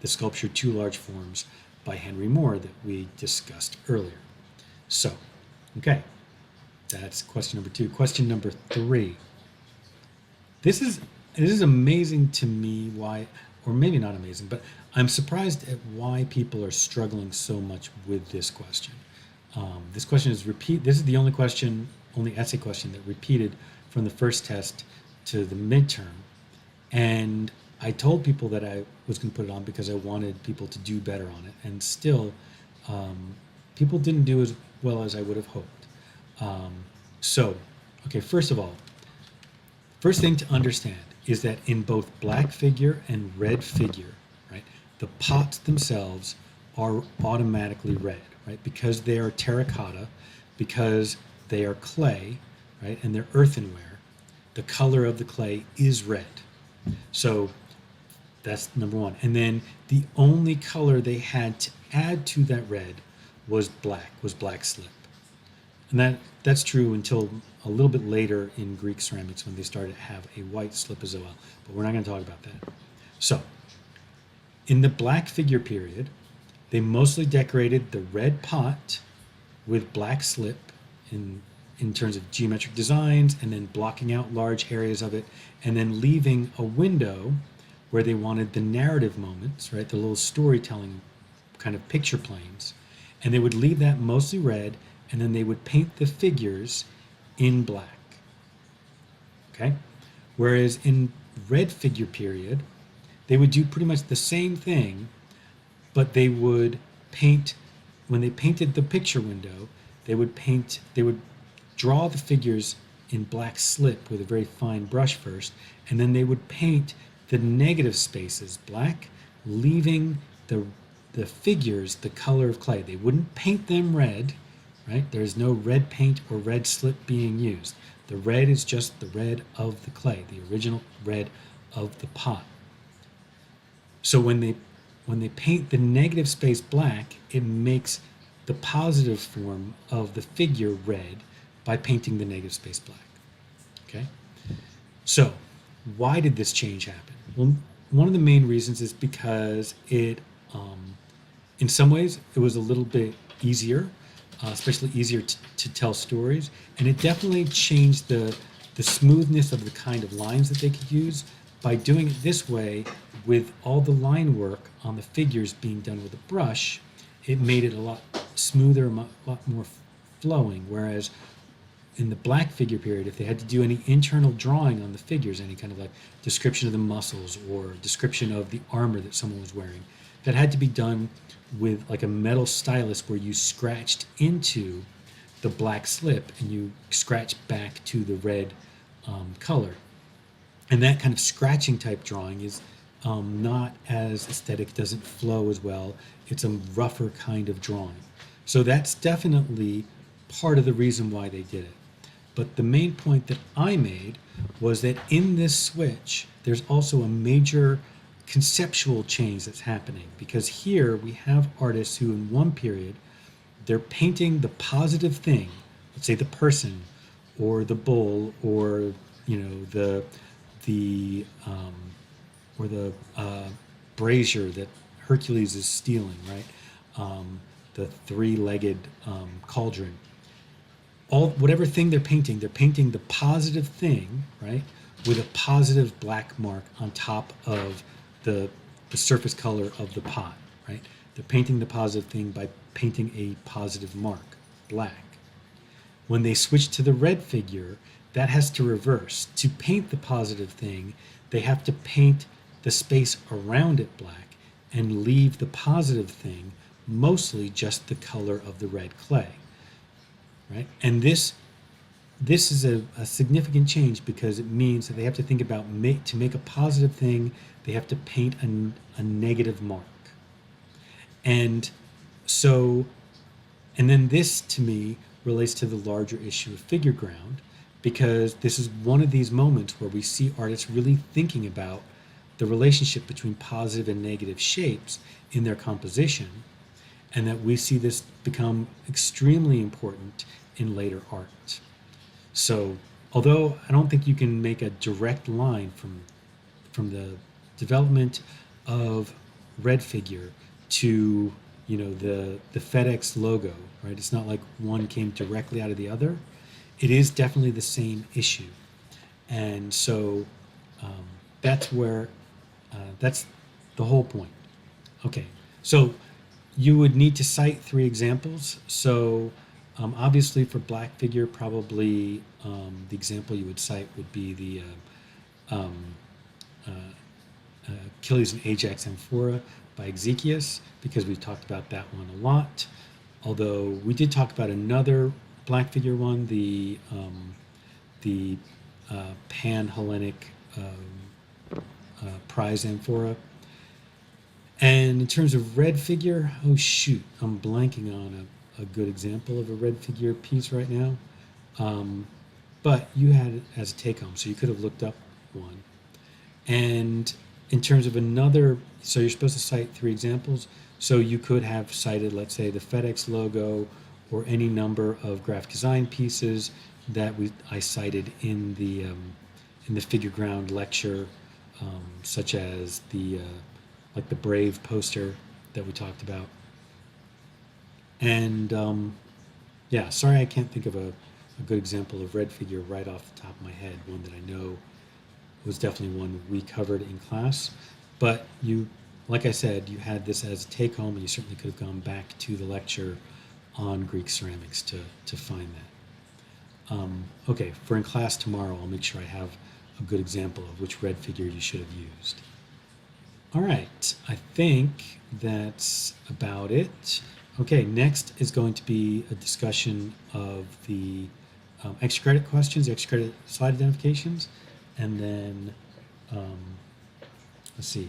the sculpture Two Large Forms by Henry Moore that we discussed earlier. So, okay, that's question number 2. Question number 3. This is amazing to me why, or maybe not amazing, but I'm surprised at why people are struggling so much with this question. This question is This is the only question, only essay question that repeated from the first test to the midterm, and I told people that I was going to put it on because I wanted people to do better on it, and still, people didn't do as well as I would have hoped. So, okay, first of all, first thing to understand is that in both black figure and red figure, right, the pots themselves are automatically red, right, because they are terracotta, because they are clay, right, and they're earthenware. The color of the clay is red. So that's number one. And then the only color they had to add to that red was black slip. And that's true until a little bit later in Greek ceramics when they started to have a white slip as well. But we're not going to talk about that. So, in the black figure period, they mostly decorated the red pot with black slip in terms of geometric designs, and then blocking out large areas of it, and then leaving a window where they wanted the narrative moments, right, the little storytelling kind of picture planes, and they would leave that mostly red, and then they would paint the figures in black. Okay? Whereas in red figure period, they would do pretty much the same thing, but they would paint, when they painted the picture window, they would draw the figures in black slip with a very fine brush first, and then they would paint the negative spaces black, leaving the figures the color of clay. They wouldn't paint them red, right? There's no red paint or red slip being used. The red is just the red of the clay, the original red of the pot. So when they paint the negative space black, it makes the positive form of the figure red by painting the negative space black. Okay? So, why did this change happen? Well, one of the main reasons is because it, in some ways, it was a little bit easier, especially easier to tell stories, and it definitely changed the smoothness of the kind of lines that they could use by doing it this way. With all the line work on the figures being done with a brush, it made it a lot smoother, a lot more flowing, whereas in the black figure period, if they had to do any internal drawing on the figures, any kind of like description of the muscles or description of the armor that someone was wearing, that had to be done with like a metal stylus where you scratched into the black slip and you scratched back to the red color. And that kind of scratching type drawing is not as aesthetic, doesn't flow as well. It's a rougher kind of drawing. So that's definitely part of the reason why they did it. But the main point that I made was that in this switch, there's also a major conceptual change that's happening, because here we have artists who in one period, they're painting the positive thing, let's say the person or the bull or, you know, the brazier that Hercules is stealing, right? The three-legged cauldron. Whatever thing they're painting the positive thing, right, with a positive black mark on top of the surface color of the pot, right? They're painting the positive thing by painting a positive mark, black. When they switch to the red figure, that has to reverse. To paint the positive thing, they have to paint the space around it black and leave the positive thing mostly just the color of the red clay, right? And this is a significant change, because it means that they have to think about to make a positive thing, they have to paint a negative mark. And so, and then this to me relates to the larger issue of figure ground, because this is one of these moments where we see artists really thinking about the relationship between positive and negative shapes in their composition, and that we see this become extremely important in later art. So, although I don't think you can make a direct line from the development of red figure to, the FedEx logo, right? It's not like one came directly out of the other. It is definitely the same issue. And so that's where, that's the whole point. Okay, so you would need to cite 3 examples. So obviously for black figure, probably the example you would cite would be the Achilles and Ajax Amphora by Exekias, because we talked about that one a lot. Although we did talk about another black figure one, the Pan-Hellenic prize amphora. And in terms of red figure, oh shoot, I'm blanking on a good example of a red figure piece right now. But you had it as a take-home, so you could have looked up one. And in terms of another, so you're supposed to cite 3 examples. So you could have cited, let's say, the FedEx logo or any number of graphic design pieces that I cited in the figure ground lecture, such as like the Brave poster that we talked about. And yeah, sorry I can't think of a good example of red figure right off the top of my head, one that I know was definitely one we covered in class. But like I said, you had this as a take-home, and you certainly could have gone back to the lecture on Greek ceramics to find that. Okay, for in class tomorrow, I'll make sure I have a good example of which red figure you should have used. All right, I think that's about it. Okay, next is going to be a discussion of the extra credit questions, extra credit slide identifications, and then, let's see,